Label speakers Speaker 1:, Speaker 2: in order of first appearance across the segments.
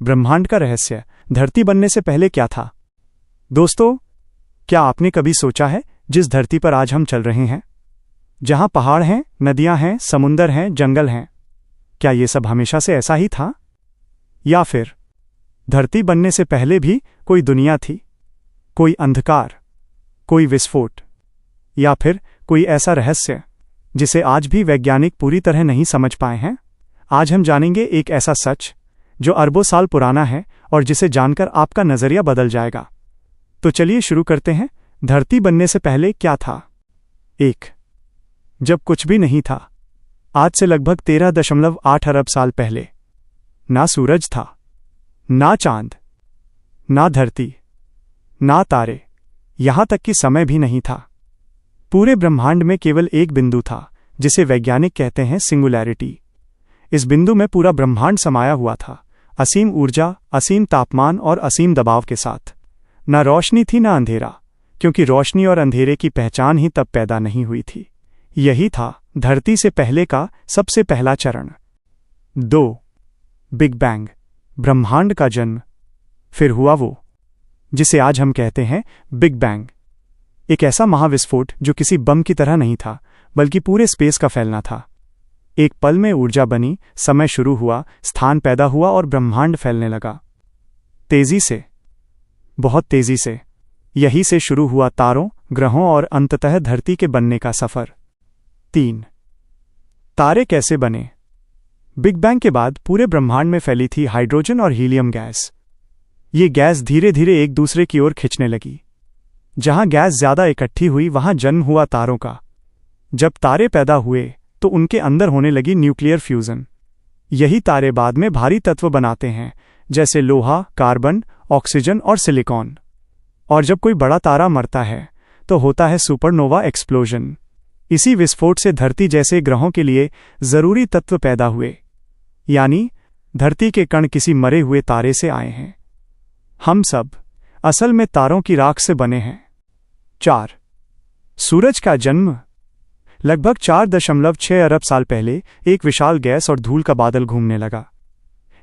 Speaker 1: ब्रह्मांड का रहस्य, धरती बनने से पहले क्या था। दोस्तों, क्या आपने कभी सोचा है जिस धरती पर आज हम चल रहे हैं, जहां पहाड़ हैं, नदियां हैं, समुंदर हैं, जंगल हैं, क्या ये सब हमेशा से ऐसा ही था, या फिर धरती बनने से पहले भी कोई दुनिया थी, कोई अंधकार, कोई विस्फोट, या फिर कोई ऐसा रहस्य जिसे आज भी वैज्ञानिक पूरी तरह नहीं समझ पाए हैं। आज हम जानेंगे एक ऐसा सच जो अरबों साल पुराना है और जिसे जानकर आपका नजरिया बदल जाएगा। तो चलिए शुरू करते हैं। धरती बनने से पहले क्या था। 1. जब कुछ भी नहीं था। आज से लगभग 13.8 अरब साल पहले ना सूरज था, ना चांद, ना धरती, ना तारे, यहां तक कि समय भी नहीं था। पूरे ब्रह्मांड में केवल एक बिंदु था जिसे वैज्ञानिक कहते हैं सिंगुलैरिटी। इस बिंदु में पूरा ब्रह्मांड समाया हुआ था, असीम ऊर्जा, असीम तापमान और असीम दबाव के साथ। ना रोशनी थी ना अंधेरा, क्योंकि रोशनी और अंधेरे की पहचान ही तब पैदा नहीं हुई थी। यही था धरती से पहले का सबसे पहला चरण। 2. बिग बैंग, ब्रह्मांड का जन्म। फिर हुआ वो जिसे आज हम कहते हैं बिग बैंग, एक ऐसा महाविस्फोट जो किसी बम की तरह नहीं था, बल्कि पूरे स्पेस का फैलना था। एक पल में ऊर्जा बनी, समय शुरू हुआ, स्थान पैदा हुआ और ब्रह्मांड फैलने लगा। तेजी से, बहुत तेजी से। यही से शुरू हुआ तारों, ग्रहों और अंततः धरती के बनने का सफर। 3. तारे कैसे बने। बिग बैंग के बाद पूरे ब्रह्मांड में फैली थी हाइड्रोजन और हीलियम गैस। ये गैस धीरे धीरे एक दूसरे की ओर खिंचने लगी। जहां गैस ज्यादा इकट्ठी हुई वहां जन्म हुआ तारों का। जब तारे पैदा हुए तो उनके अंदर होने लगी न्यूक्लियर फ्यूजन। यही तारे बाद में भारी तत्व बनाते हैं, जैसे लोहा, कार्बन, ऑक्सीजन और सिलिकॉन। और जब कोई बड़ा तारा मरता है तो होता है सुपरनोवा एक्सप्लोजन। इसी विस्फोट से धरती जैसे ग्रहों के लिए जरूरी तत्व पैदा हुए, यानी धरती के कण किसी मरे हुए तारे से आए हैं। हम सब असल में तारों की राख से बने हैं। 4. सूरज का जन्म। लगभग 4.6 अरब साल पहले एक विशाल गैस और धूल का बादल घूमने लगा।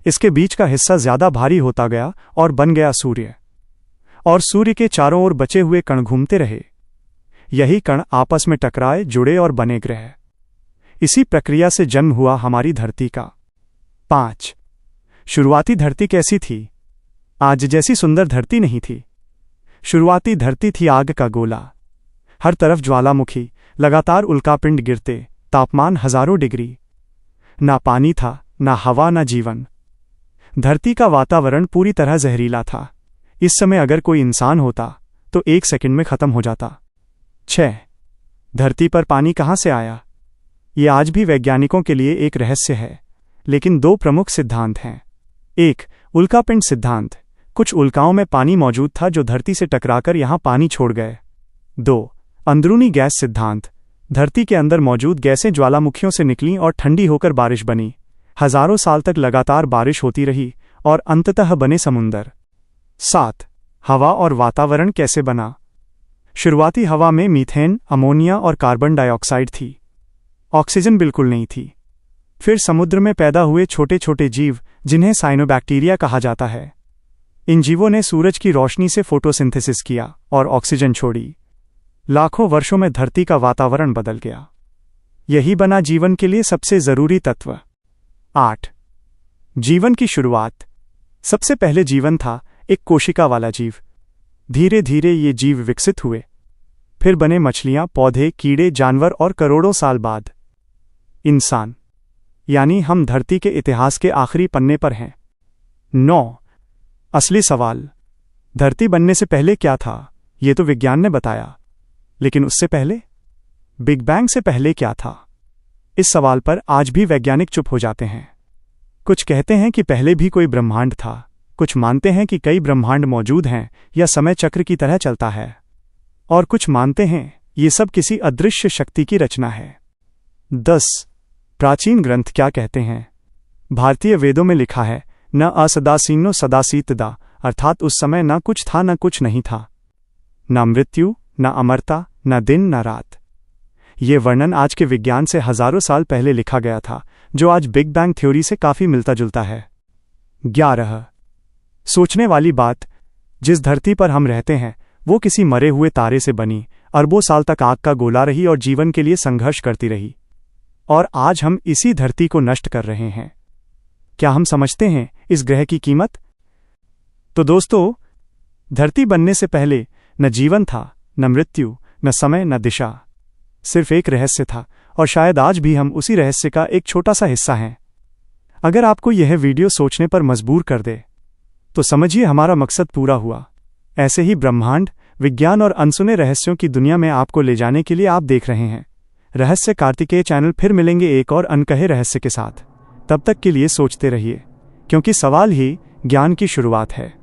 Speaker 1: इसके बीच का हिस्सा ज्यादा भारी होता गया और बन गया सूर्य। और सूर्य के चारों ओर बचे हुए कण घूमते रहे। यही कण आपस में टकराए, जुड़े और बने ग्रह। इसी प्रक्रिया से जन्म हुआ हमारी धरती का। 5. शुरुआती धरती कैसी थी। आज जैसी सुंदर धरती नहीं थी। शुरुआती धरती थी आग का गोला, हर तरफ ज्वालामुखी, लगातार उल्कापिंड गिरते, तापमान हजारों डिग्री। ना पानी था, ना हवा, ना जीवन। धरती का वातावरण पूरी तरह जहरीला था। इस समय अगर कोई इंसान होता तो 1 सेकंड में खत्म हो जाता। 6. धरती पर पानी कहां से आया। ये आज भी वैज्ञानिकों के लिए एक रहस्य है, लेकिन 2 प्रमुख सिद्धांत हैं। 1. उल्कापिंड सिद्धांत। कुछ उल्काओं में पानी मौजूद था जो धरती से टकराकर यहां पानी छोड़ गए। 2. अंदरूनी गैस सिद्धांत। धरती के अंदर मौजूद गैसें ज्वालामुखियों से निकलीं और ठंडी होकर बारिश बनी। हजारों साल तक लगातार बारिश होती रही और अंततः बने समुंदर। 7. हवा और वातावरण कैसे बना। शुरुआती हवा में मीथेन, अमोनिया और कार्बन डाइऑक्साइड थी। ऑक्सीजन बिल्कुल नहीं थी। फिर समुद्र में पैदा हुए छोटे छोटे जीव, जिन्हें साइनोबैक्टीरिया कहा जाता है। इन जीवों ने सूरज की रोशनी से फोटोसिंथेसिस किया और ऑक्सीजन छोड़ी। लाखों वर्षों में धरती का वातावरण बदल गया। यही बना जीवन के लिए सबसे जरूरी तत्व। 8. जीवन की शुरुआत। सबसे पहले जीवन था एक कोशिका वाला जीव। धीरे धीरे ये जीव विकसित हुए। फिर बने मछलियां, पौधे, कीड़े, जानवर और करोड़ों साल बाद इंसान, यानी हम धरती के इतिहास के आखिरी पन्ने पर हैं। 9. असली सवाल। धरती बनने से पहले क्या था, ये तो विज्ञान ने बताया, लेकिन उससे पहले, बिग बैंग से पहले क्या था। इस सवाल पर आज भी वैज्ञानिक चुप हो जाते हैं। कुछ कहते हैं कि पहले भी कोई ब्रह्मांड था, कुछ मानते हैं कि कई ब्रह्मांड मौजूद हैं या समय चक्र की तरह चलता है, और कुछ मानते हैं ये सब किसी अदृश्य शक्ति की रचना है। 10. प्राचीन ग्रंथ क्या कहते हैं। भारतीय वेदों में लिखा है, न असदासीनो सदासीतदा, अर्थात उस समय न कुछ था न कुछ नहीं था। न मृत्यु, न अमरता, न दिन न रात। ये वर्णन आज के विज्ञान से हजारों साल पहले लिखा गया था, जो आज बिग बैंग थ्योरी से काफी मिलता जुलता है। 11. सोचने वाली बात, जिस धरती पर हम रहते हैं वो किसी मरे हुए तारे से बनी, अरबों साल तक आग का गोला रही और जीवन के लिए संघर्ष करती रही। और आज हम इसी धरती को नष्ट कर रहे हैं। क्या हम समझते हैं इस ग्रह की कीमत? तो दोस्तों, धरती बनने से पहले न जीवन था, न मृत्यु, न समय, न दिशा। सिर्फ एक रहस्य था, और शायद आज भी हम उसी रहस्य का एक छोटा सा हिस्सा हैं। अगर आपको यह वीडियो सोचने पर मजबूर कर दे तो समझिए हमारा मकसद पूरा हुआ। ऐसे ही ब्रह्मांड, विज्ञान और अनसुने रहस्यों की दुनिया में आपको ले जाने के लिए आप देख रहे हैं रहस्य कार्तिकेय चैनल। फिर मिलेंगे एक और अनकहे रहस्य के साथ। तब तक के लिए सोचते रहिए, क्योंकि सवाल ही ज्ञान की शुरुआत है।